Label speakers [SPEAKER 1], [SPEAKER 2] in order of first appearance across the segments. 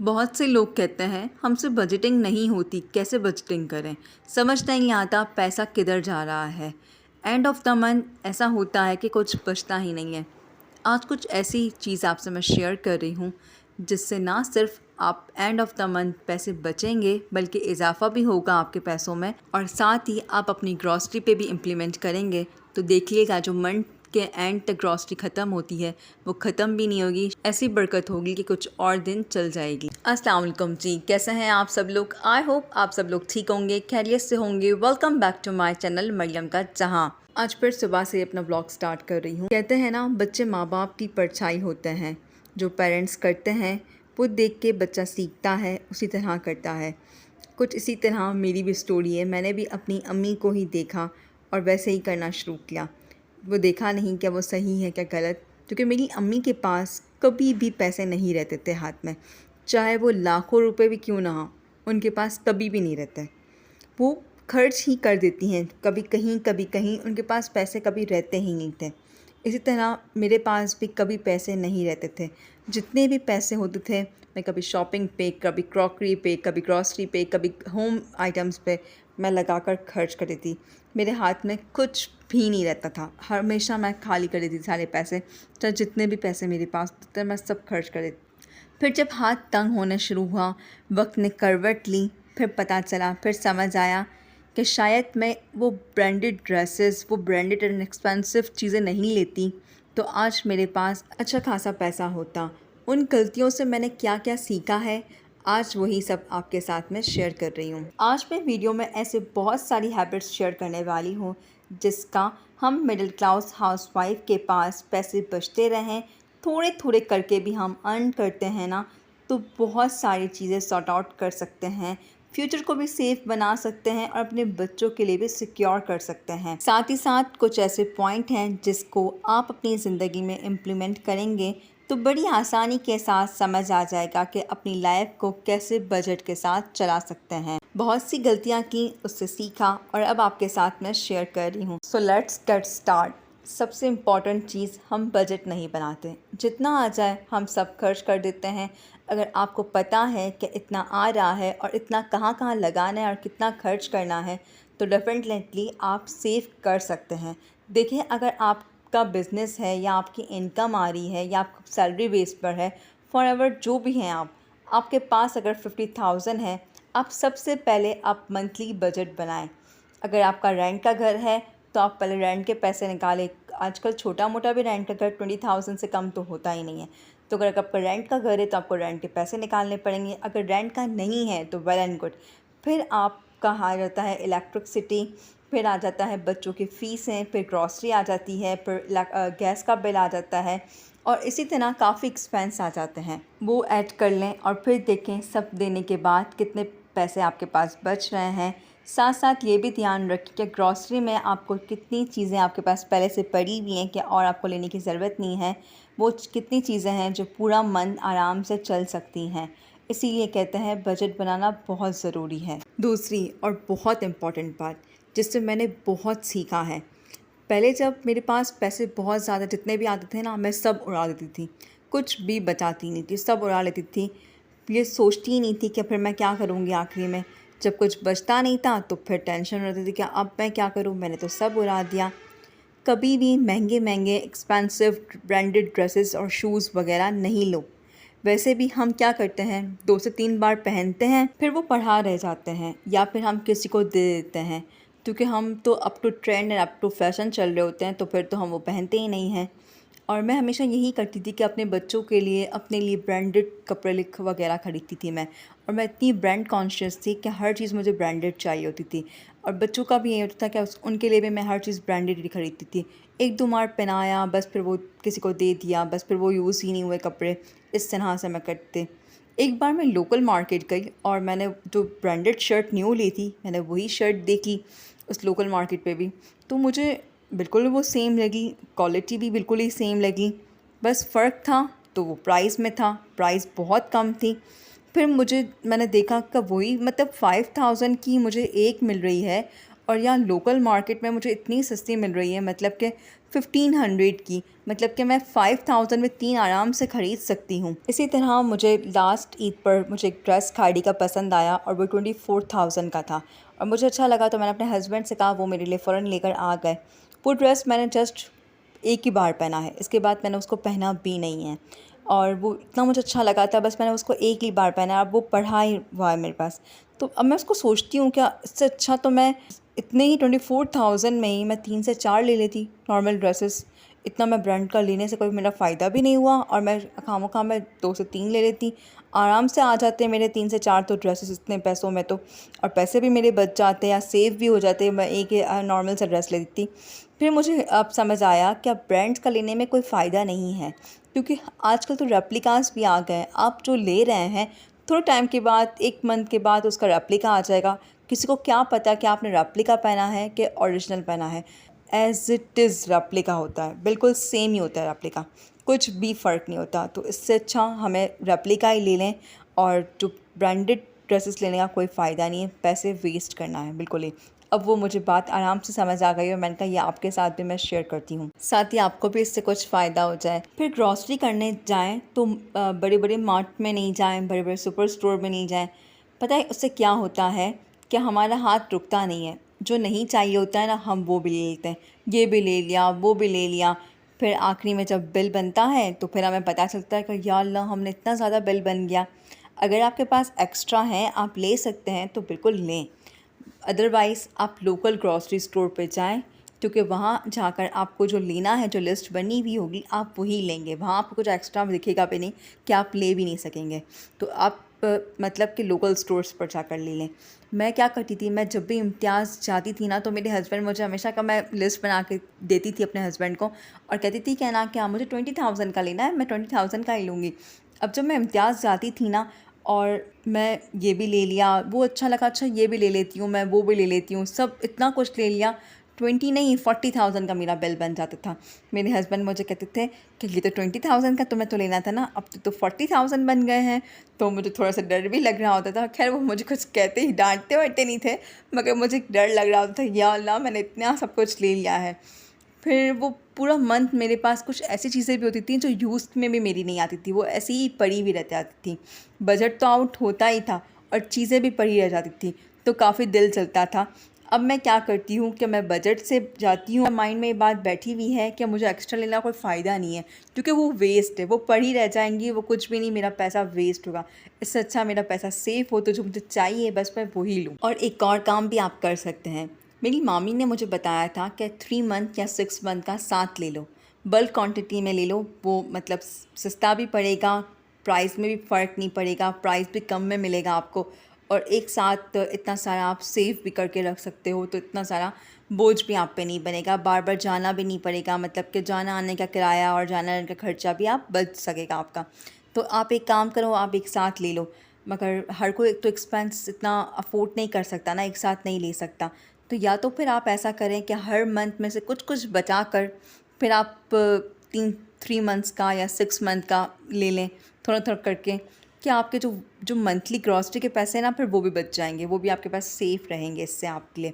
[SPEAKER 1] बहुत से लोग कहते हैं हमसे बजटिंग नहीं होती, कैसे बजटिंग करें। समझ नहीं आता पैसा किधर जा रहा है। एंड ऑफ द मंथ ऐसा होता है कि कुछ बचता ही नहीं है। आज कुछ ऐसी चीज़ आपसे मैं शेयर कर रही हूँ जिससे ना सिर्फ आप एंड ऑफ द मंथ पैसे बचेंगे बल्कि इजाफा भी होगा आपके पैसों में, और साथ ही आप अपनी ग्रॉसरी पे भी इम्प्लीमेंट करेंगे तो देखिएगा जो मंथ के एंड तक ग्रॉसरी ख़त्म होती है वो ख़त्म भी नहीं होगी, ऐसी बरकत होगी कि कुछ और दिन चल जाएगी। अस्सलाम वालेकुम जी, कैसे हैं आप सब लोग। आई होप आप सब लोग ठीक होंगे, खैरियत से होंगे। Welcome back to my channel Mariyam का जहां। आज फिर सुबह से अपना ब्लॉग स्टार्ट कर रही हूँ। कहते हैं ना, बच्चे माँ बाप की परछाई होते हैं। जो पेरेंट्स करते हैं वो देख के बच्चा सीखता है, उसी तरह करता है। कुछ इसी तरह मेरी भी स्टोरी है। मैंने भी अपनी अम्मी को ही देखा और वैसे ही करना शुरू किया। वो देखा नहीं क्या वो सही है क्या गलत, क्योंकि मेरी अम्मी के पास कभी भी पैसे नहीं रहते थे हाथ में। चाहे वो लाखों रुपए भी क्यों ना हो, उनके पास कभी भी नहीं रहते। वो खर्च ही कर देती हैं, कभी कहीं उनके पास पैसे कभी रहते ही नहीं थे। इसी तरह मेरे पास भी कभी पैसे नहीं रहते थे। जितने भी पैसे होते थे मैं कभी शॉपिंग पे, कभी क्रॉकरी पे, कभी ग्रॉसरी पे, कभी होम आइटम्स पे मैं लगा कर खर्च कर देती। मेरे हाथ में कुछ भी नहीं रहता था, हमेशा मैं खाली कर देती सारे पैसे। चाहे जितने भी पैसे मेरे पास थे मैं सब खर्च कर देती। फिर जब हाथ तंग होना शुरू हुआ, वक्त ने करवट ली, फिर पता चला, फिर समझ आया कि शायद मैं वो ब्रांडेड ड्रेसेस, वो ब्रांडेड एंड एक्सपेंसिव चीज़ें नहीं लेती तो आज मेरे पास अच्छा खासा पैसा होता। उन गलतियों से मैंने क्या क्या सीखा है, आज वही सब आपके साथ में शेयर कर रही हूँ। आज मैं वीडियो में ऐसे बहुत सारी हैबिट्स शेयर करने वाली हूँ जिसका हम मिडिल क्लास हाउसवाइफ के पास पैसे बचते रहें, थोड़े थोड़े करके भी हम अर्न करते हैं ना, तो बहुत सारी चीज़ें सॉर्ट आउट कर सकते हैं। फ्यूचर को भी सेफ बना सकते हैं और अपने बच्चों के लिए भी सिक्योर कर सकते हैं। साथ ही साथ कुछ ऐसे पॉइंट हैं जिसको आप अपनी ज़िंदगी में इम्प्लीमेंट करेंगे तो बड़ी आसानी के साथ समझ आ जाएगा कि अपनी लाइफ को कैसे बजट के साथ चला सकते हैं। बहुत सी गलतियां की, उससे सीखा और अब आपके साथ मैं शेयर कर रही हूँ। So let's get start. सबसे इम्पॉर्टेंट चीज़, हम बजट नहीं बनाते। जितना आ जाए हम सब खर्च कर देते हैं। अगर आपको पता है कि इतना आ रहा है और इतना कहाँ कहाँ लगाना है और कितना खर्च करना है तो डेफिनेटली आप सेव कर सकते हैं। देखिए, अगर आपका बिज़नेस है या आपकी इनकम आ रही है या आप सैलरी बेस पर है, फॉर एवर जो भी हैं आपके पास अगर 50,000 है, आप सबसे पहले आप मंथली बजट बनाएं। अगर आपका रेंट का घर है तो आप पहले रेंट के पैसे निकालें। आजकल छोटा मोटा भी रेंट का घर 20,000 से कम तो होता ही नहीं है। तो अगर आपका रेंट का घर है तो आपको रेंट के पैसे निकालने पड़ेंगे। अगर रेंट का नहीं है तो वेल एंड गुड। फिर आपका आ जाता है इलेक्ट्रिसिटी, फिर आ जाता है बच्चों की फ़ीसें, फिर ग्रॉसरी आ जाती है, फिर गैस का बिल आ जाता है, और इसी तरह काफ़ी एक्सपेंस आ जाते हैं। वो ऐड कर लें और फिर देखें सब देने के बाद कितने पैसे आपके पास बच रहे हैं। साथ साथ ये भी ध्यान रखें कि ग्रॉसरी में आपको कितनी चीज़ें आपके पास पहले से पड़ी हुई हैं कि और आपको लेने की ज़रूरत नहीं है। वो कितनी चीज़ें हैं जो पूरा मंथ आराम से चल सकती हैं। इसीलिए कहते हैं बजट बनाना बहुत ज़रूरी है। दूसरी और बहुत इम्पॉर्टेंट बात जिससे मैंने बहुत सीखा है, पहले जब मेरे पास पैसे बहुत ज़्यादा जितने भी आते थे ना, मैं सब उड़ा देती थी। कुछ भी बचाती नहीं थी, सब उड़ा लेती थी। ये सोचती ही नहीं थी कि फिर मैं क्या करूँगी आखिरी में। जब कुछ बचता नहीं था तो फिर टेंशन रहती थी कि अब मैं क्या करूँ, मैंने तो सब उड़ा दिया। कभी भी महंगे महंगे एक्सपेंसिव ब्रांडेड ड्रेसेस और शूज़ वगैरह नहीं लो। वैसे भी हम क्या करते हैं, 2 से 3 बार पहनते हैं, फिर वो पड़ा रह जाते हैं या फिर हम किसी को दे देते हैं, क्योंकि हम तो up to trend and up to fashion चल रहे होते हैं, तो फिर तो हम वो पहनते ही नहीं हैं। और मैं हमेशा यही करती थी कि अपने बच्चों के लिए, अपने लिए ब्रांडेड कपड़े लिख वगैरह ख़रीदती थी मैं। और मैं इतनी ब्रांड कॉन्शियस थी कि हर चीज़ मुझे ब्रांडेड चाहिए होती थी। और बच्चों का भी ये होता था कि उनके लिए भी मैं हर चीज़ ब्रांडेड ही खरीदती थी। 1-2 बार पहनाया, बस फिर वो किसी को दे दिया, बस फिर वो यूज़ ही नहीं हुए कपड़े। इस तरह से मैं करती। एक बार मैं लोकल मार्केट गई और मैंने जो ब्रांडेड शर्ट न्यू ली थी, मैंने वही शर्ट देखी उस लोकल मार्केट पे भी, तो मुझे बिल्कुल वो सेम लगी, क्वालिटी भी बिल्कुल ही सेम लगी। बस फ़र्क था तो वो प्राइस में था, प्राइस बहुत कम थी। फिर मैंने देखा कि वही मतलब 5,000 की मुझे एक मिल रही है और यहाँ लोकल मार्केट में मुझे इतनी सस्ती मिल रही है, मतलब कि 1500 की, मतलब कि मैं 5000 में 3 आराम से ख़रीद सकती हूँ। इसी तरह मुझे लास्ट ईद पर मुझे एक ड्रेस खाड़ी का पसंद आया और वो 24,000 का था और मुझे अच्छा लगा, तो मैंने अपने हस्बैंड से कहा, वो मेरे लिए फ़ौरन लेकर आ गए। वो ड्रेस मैंने जस्ट एक ही बार पहना है, इसके बाद मैंने उसको पहना भी नहीं है और वो इतना मुझे अच्छा लगा था, बस मैंने उसको एक ही बार पहना है, अब वो पड़ा ही हुआ है मेरे पास। तो अब मैं उसको सोचती हूँ, क्या इससे अच्छा तो मैं इतने ही 24,000 में ही मैं 3 से 4 ले लेती नॉर्मल ड्रेसेस। इतना मैं ब्रांड का लेने से कोई मेरा फ़ायदा भी नहीं हुआ और मैं खामख़ा मैं 2 से 3 ले लेती, आराम से आ जाते मेरे 3 से 4 तो ड्रेसेस इतने पैसों में तो, और पैसे भी मेरे बच जाते या सेव भी हो जाते, मैं एक नॉर्मल सा ड्रेस ले लेती। फिर मुझे अब समझ आया कि अब ब्रांड्स का लेने में कोई फ़ायदा नहीं है, क्योंकि आजकल तो रेप्लिकास भी आ गए हैं। आप जो ले रहे हैं थोड़े टाइम के बाद, 1 मंथ के बाद उसका रेप्लिका आ जाएगा। किसी को क्या पता कि आपने रेप्लिका पहना है कि ओरिजिनल पहना है। एज़ इट इज़ रेप्लिका होता है, बिल्कुल सेम ही होता है रेप्लिका, कुछ भी फ़र्क नहीं होता। तो इससे अच्छा हमें रेप्लिका ही ले लें, और जो ब्रांडेड ड्रेसेस लेने का कोई फ़ायदा नहीं है, पैसे वेस्ट करना है बिल्कुल ही। अब वो मुझे बात आराम से समझ आ गई और मैंने कहा ये आपके साथ भी मैं शेयर करती हूँ, साथ ही आपको भी इससे कुछ फ़ायदा हो जाए। फिर ग्रॉसरी करने जाएँ तो बड़े बड़े मार्ट में नहीं जाएँ, बड़े बड़े सुपर स्टोर में नहीं जाएँ। पता है उससे क्या होता है कि हमारा हाथ रुकता नहीं है, जो नहीं चाहिए होता है ना, हम वो भी ले लेते हैं। ये भी ले लिया, वो भी ले लिया, फिर आखिरी में जब बिल बनता है तो फिर हमें पता चलता है कि या अल्लाह, हमने इतना ज़्यादा बिल बन गया। अगर आपके पास एक्स्ट्रा है, आप ले सकते हैं तो बिल्कुल लें, अदरवाइज़ आप लोकल ग्रॉसरी स्टोर पे जाएं, क्योंकि वहाँ जाकर आपको जो लेना है, जो लिस्ट बनी हुई होगी, आप वही लेंगे। वहाँ आपको कुछ एक्स्ट्रा दिखेगा भी नहीं कि आप ले भी नहीं सकेंगे। तो आप मतलब कि लोकल स्टोर्स पर जाकर ले लें। मैं क्या करती थी, मैं जब भी इम्तियाज़ जाती थी ना, तो मेरे हस्बैंड मुझे हमेशा का मैं लिस्ट बना के देती थी अपने हस्बैंड को और कहती थी क्या ना, क्या मुझे 20,000 का लेना है, मैं 20,000 का ही लूँगी। अब जब मैं इम्तियाज़ जाती थी ना और मैं ये भी ले लिया, वो अच्छा लगा, अच्छा ये भी ले लेती हूँ, मैं वो भी ले लेती हूँ, सब इतना कुछ ले लिया, 20 नहीं 40,000 का मेरा बिल बन जाता था। मेरे हस्बैंड मुझे कहते थे कि ये तो 20,000 का तुम्हें तो लेना था ना, अब तो 40,000 बन गए हैं। तो मुझे थोड़ा सा डर भी लग रहा होता था। खैर वो मुझे कुछ कहते ही, डांटते वाटते नहीं थे, मगर मुझे डर लग रहा होता था, या अल्लाह मैंने इतना सब कुछ ले लिया है। फिर वो पूरा मंथ मेरे पास कुछ ऐसी चीज़ें भी होती थी जो यूज़ में भी मेरी नहीं आती थी, वो ऐसी ही पड़ी भी रह जाती थी। बजट तो आउट होता ही था और चीज़ें भी पड़ी रह जाती थी, तो काफ़ी दिल चलता था। अब मैं क्या करती हूँ कि मैं बजट से जाती हूँ, माइंड में ये बात बैठी हुई है कि मुझे एक्स्ट्रा लेना कोई फ़ायदा नहीं है, क्योंकि वो वेस्ट है, वो पड़ी रह जाएंगी, वो कुछ भी नहीं, मेरा पैसा वेस्ट होगा। इससे अच्छा मेरा पैसा सेफ़ हो, तो जो मुझे चाहिए बस मैं वही लूँ। और एक और काम भी आप कर सकते हैं, मेरी मामी ने मुझे बताया था कि 3 मंथ या 6 मंथ का साथ ले लो, बल्क क्वांटिटी में ले लो, वो मतलब सस्ता भी पड़ेगा, प्राइस में भी फ़र्क नहीं पड़ेगा, प्राइस भी कम में मिलेगा आपको, और एक साथ इतना सारा आप सेव भी करके रख सकते हो, तो इतना सारा बोझ भी आप पे नहीं बनेगा, बार बार जाना भी नहीं पड़ेगा, मतलब कि जाना आने का किराया और जाना आने का खर्चा भी आप बच सकेगा आपका। तो आप एक काम करो, आप एक साथ ले लो, मगर हर कोई एक तो एक्सपेंस इतना अफोर्ड नहीं कर सकता ना, एक साथ नहीं ले सकता। तो या तो फिर आप ऐसा करें कि हर मंथ में से कुछ कुछ बचा कर फिर आप 3 मंथ्स का या 6 मंथ का ले लें, थोड़ा थोड़ा करके, कि आपके जो जो मंथली ग्रॉसरी के पैसे हैं ना, फिर वो भी बच जाएंगे, वो भी आपके पास सेफ़ रहेंगे इससे आपके लिए।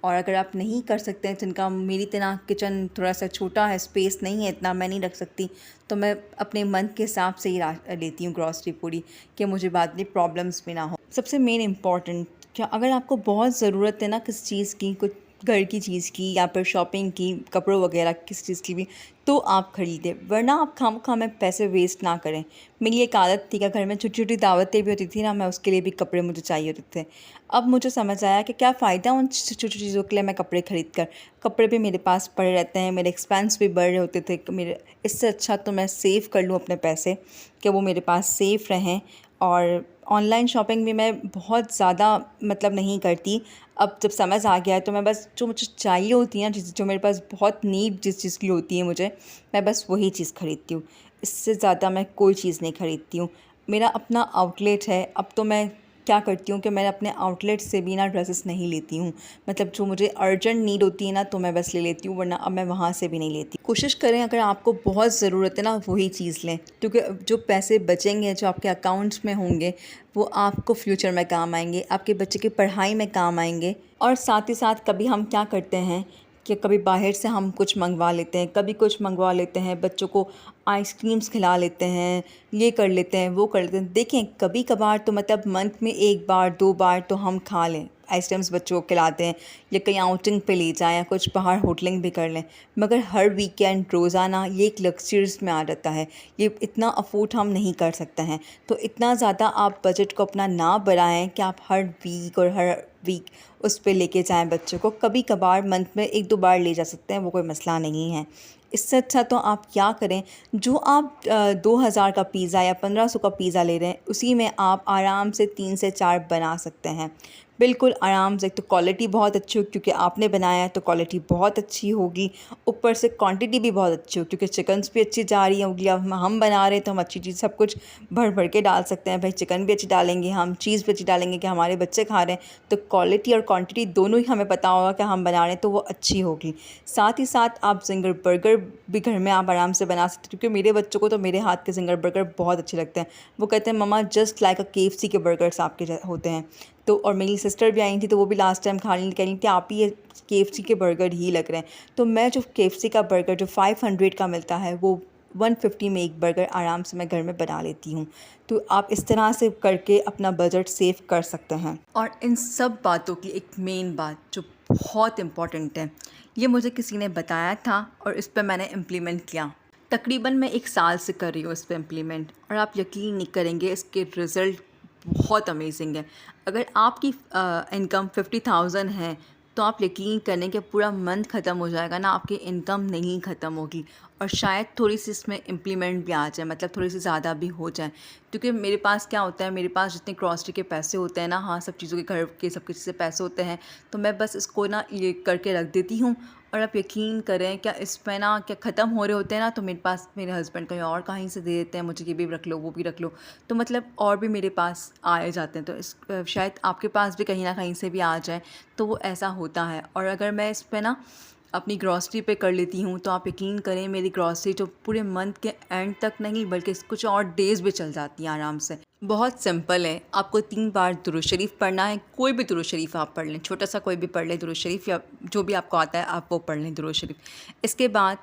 [SPEAKER 1] और अगर आप नहीं कर सकते हैं, जिनका मेरी तरह किचन थोड़ा सा छोटा है, स्पेस नहीं है इतना, मैं नहीं रख सकती, तो मैं अपने मंथ के हिसाब से ही लेती हूँ ग्रॉसरी पूरी, कि मुझे बाद में प्रॉब्लम्स भी ना हो। सबसे मेन इम्पॉर्टेंट, क्या अगर आपको बहुत ज़रूरत है ना किस चीज़ की, कुछ घर की चीज़ की या फिर शॉपिंग की, कपड़ों वगैरह किस चीज़ की भी, तो आप ख़रीदें, वरना आप खामख़ा में पैसे वेस्ट ना करें। मेरी एक आदत थी कि घर में छोटी छोटी दावतें भी होती थी ना, मैं उसके लिए भी कपड़े मुझे चाहिए होते थे। अब मुझे समझ आया कि क्या फ़ायदा उन छोटी छोटी चीज़ों के लिए मैं कपड़े ख़रीद कर, कपड़े भी मेरे पास पड़े रहते हैं, मेरे एक्सपेंस भी बढ़ रहे होते थे मेरे। इससे अच्छा तो मैं सेव कर लूँ अपने पैसे, कि वो मेरे पास सेफ़ रहें। और ऑनलाइन शॉपिंग भी मैं बहुत ज़्यादा मतलब नहीं करती। अब जब समझ आ गया है तो मैं बस जो मुझे चाहिए होती है ना, जो मेरे पास बहुत नीड जिस चीज़ की होती है मुझे, मैं बस वही चीज़ ख़रीदती हूँ। इससे ज़्यादा मैं कोई चीज़ नहीं ख़रीदती हूँ। मेरा अपना आउटलेट है, अब तो मैं क्या करती हूँ कि मैं अपने आउटलेट से भी ना ड्रेसेस नहीं लेती हूँ, मतलब जो मुझे अर्जेंट नीड होती है ना, तो मैं बस ले लेती हूँ, वरना अब मैं वहाँ से भी नहीं लेती। कोशिश करें अगर आपको बहुत ज़रूरत है ना, वही चीज़ लें, क्योंकि जो पैसे बचेंगे, जो आपके अकाउंट्स में होंगे, वो आपको फ्यूचर में काम आएंगे, आपके बच्चे की पढ़ाई में काम आएंगे। और साथ ही साथ कभी हम क्या करते हैं कि कभी बाहर से हम कुछ मंगवा लेते हैं, कभी कुछ मंगवा लेते हैं, बच्चों को आइसक्रीम्स खिला लेते हैं, ये कर लेते हैं, वो कर लेते हैं। देखें, कभी कभार तो मतलब मंथ में 1 बार 2 बार तो हम खा लें, आइसक्रीम्स बच्चों को खिलाते हैं, या कहीं आउटिंग पे ले जाएं या कुछ बाहर होटलिंग भी कर लें। मगर हर वीकेंड रोज़ाना ये एक लग्जरीज़ में आ जाता है, ये इतना अफोर्ड हम नहीं कर सकते हैं। तो इतना ज़्यादा आप बजट को अपना ना बढ़ाएं कि आप हर वीक उस पे लेके जाएं बच्चों को। कभी कभार मंथ में 1-2 बार ले जा सकते हैं, वो कोई मसला नहीं है। इससे अच्छा तो आप क्या करें, जो आप 2000 का पिज़्ज़ा या 1500 का पिज़्ज़ा ले रहे हैं, उसी में आप आराम से 3 से 4 बना सकते हैं, बिल्कुल आराम से। तो क्वालिटी बहुत अच्छी हो, क्योंकि आपने बनाया है तो क्वालिटी बहुत अच्छी होगी। ऊपर से क्वांटिटी भी बहुत अच्छी हो, क्योंकि चिकन्स भी अच्छी जा रही होगी। अब हम बना रहे हैं तो हम अच्छी चीज़ सब कुछ भर भर के डाल सकते हैं। भाई चिकन भी अच्छी डालेंगे, हम चीज़ भी अच्छी डालेंगे कि हमारे बच्चे खा रहे हैं, तो क्वालिटी और क्वांटिटी दोनों ही हमें पता होगा कि हम बना रहे हैं तो वो अच्छी होगी। साथ ही साथ आप ज़िंगर बर्गर भी घर में आप आराम से बना सकते हैं, क्योंकि मेरे बच्चों को तो मेरे हाथ के ज़िंगर बर्गर बहुत अच्छे लगते हैं। वो कहते हैं मम्मा जस्ट लाइक KFC के बर्गर्स आपके होते हैं। तो और मेरी सिस्टर भी आई थी, तो वो भी लास्ट टाइम खाने कह रही थी आप ही ये KFC के बर्गर ही लग रहे हैं। तो मैं जो KFC का बर्गर जो 500 का मिलता है, वो 150 में एक बर्गर आराम से मैं घर में बना लेती हूँ। तो आप इस तरह से करके अपना बजट सेव कर सकते हैं। और इन सब बातों की एक मेन बात जो बहुत इम्पॉर्टेंट है, ये मुझे किसी ने बताया था और इस पर मैंने इम्प्लीमेंट किया। तकरीबन मैं 1 साल से कर रही हूँ इस पर इम्प्लीमेंट, और आप यकीन नहीं करेंगे, इसके रिज़ल्ट बहुत अमेजिंग है। अगर आपकी इनकम 50,000 है, तो आप यकीन करें कि पूरा मंथ ख़त्म हो जाएगा ना, आपकी इनकम नहीं ख़त्म होगी। और शायद थोड़ी सी इसमें इम्प्लीमेंट भी आ जाए, मतलब थोड़ी सी ज़्यादा भी हो जाए। क्योंकि मेरे पास क्या होता है, मेरे पास जितने ग्रॉसरी के पैसे होते हैं ना, हाँ सब चीज़ों के घर के सब चीज़ से पैसे होते हैं, तो मैं बस इसको ना ये करके रख देती हूँ। और आप यकीन करें, क्या इसमें ना क्या ख़त्म हो रहे होते हैं ना, तो मेरे पास मेरे हस्बैंड कहीं और कहीं से दे देते हैं, मुझे ये भी रख लो वो भी रख लो, तो मतलब और भी मेरे पास आए जाते हैं। तो इस शायद आपके पास भी कहीं ना कहीं से भी आ जाए, तो वो ऐसा होता है। और अगर मैं इस पे ना अपनी ग्रॉसरी पे कर लेती हूँ, तो आप यकीन करें मेरी ग्रॉसरी जो पूरे मंथ के एंड तक नहीं, बल्कि कुछ और डेज़ भी चल जाती हैं आराम से। बहुत सिंपल है, आपको 3 बार दुरूद शरीफ पढ़ना है। कोई भी दुरूद शरीफ आप पढ़ लें, छोटा सा कोई भी पढ़ लें दुरूद शरीफ, या जो भी आपको आता है आप वो पढ़ लें दुरूद शरीफ। इसके बाद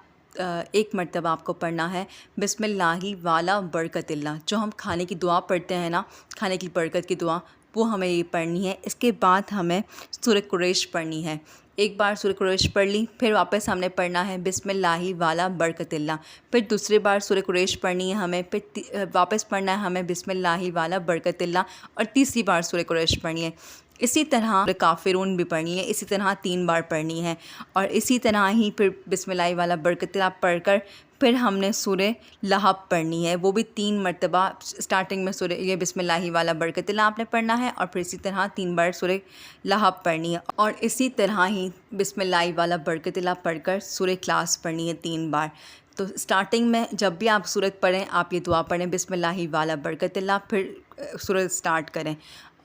[SPEAKER 1] एक मरतबा आपको पढ़ना है बिस्मिल्लाहि वाला बरकतिल्लाह। जो हम खाने की दुआ पढ़ते हैं ना, खाने की बरकत की दुआ, वो हमें ये पढ़नी है। इसके बाद हमें सूरह कुरैश पढ़नी है। एक बार सूरह कुरैश पढ़ ली, फिर वापस हमने पढ़ना है बिस्मिल्लाहि वाला बरकतिल्लाह। फिर दूसरी बार सूरह कुरैश पढ़नी है हमें, फिर वापस पढ़ना है हमें बिस्मिल्लाहि वाला बरकतिल्लाह, और तीसरी बार सूरह कुरैश पढ़नी है। इसी तरह काफिरून भी पढ़नी है, इसी तरह 3 बार पढ़नी है। और इसी तरह ही फिर बिस्मिल्लाहि वाला बरकतिल्लाह पढ़कर फिर हमने सूरह लहब पढ़नी है, वो भी 3 मरतबा। स्टार्टिंग में सूरह ये बिस्मिल्लाहि वाला बरकतिल्लाह आपने पढ़ना है, और फिर इसी तरह 3 बार सूरह लहब पढ़नी है। और इसी तरह ही बिस्मिल्लाहि वाला बरकतिल्लाह पढ़कर सूरह इखलास पढ़नी है 3 बार। तो स्टार्टिंग में जब भी आप सूरत पढ़ें, आप ये दुआ पढ़ें बिस्मिल्लाहि वाला बरकतिल्लाह, फिर सूरत स्टार्ट करें।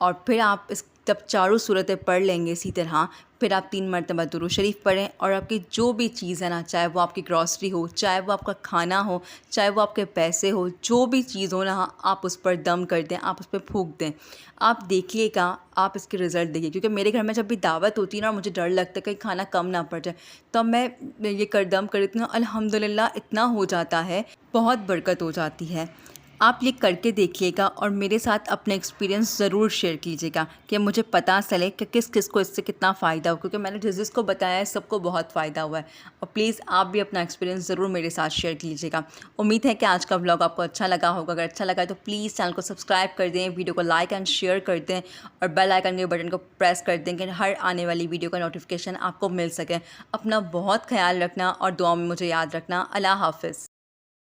[SPEAKER 1] और फिर आप जब चारों सूरतें पढ़ लेंगे इसी तरह, फिर आप 3 मरतबा दुरूद शरीफ पढ़ें। और आपकी जो भी चीज़ है ना, चाहे वो आपकी ग्रॉसरी हो, चाहे वो आपका खाना हो, चाहे वो आपके पैसे हो, जो भी चीज़ हो ना, आप उस पर दम कर दें, आप उस पर फूंक दें। आप देखिएगा, आप इसके रिज़ल्ट देखिए। क्योंकि मेरे घर में जब भी दावत होती है ना, मुझे डर लगता है कहीं खाना कम ना पड़ जाए, तब मैं ये कर दम कर देती हूँ, अल्हम्दुलिल्लाह इतना हो जाता है, बहुत बरकत हो जाती है। आप ये करके देखिएगा और मेरे साथ अपने एक्सपीरियंस ज़रूर शेयर कीजिएगा, कि मुझे पता चले कि किस किस को इससे कितना फ़ायदा हो। क्योंकि मैंने जिस जिसको बताया है सबको बहुत फ़ायदा हुआ है। और प्लीज़ आप भी अपना एक्सपीरियंस ज़रूर मेरे साथ शेयर कीजिएगा। उम्मीद है कि आज का व्लॉग आपको अच्छा लगा होगा। अगर अच्छा लगा है तो प्लीज़ चैनल को सब्सक्राइब कर दें, वीडियो को लाइक एंड शेयर कर दें, और बेल आइकन के बटन को प्रेस कर दें कि हर आने वाली वीडियो का नोटिफिकेशन आपको मिल सके। अपना बहुत ख्याल रखना और दुआ में मुझे याद रखना। अल्लाह हाफ़िज़।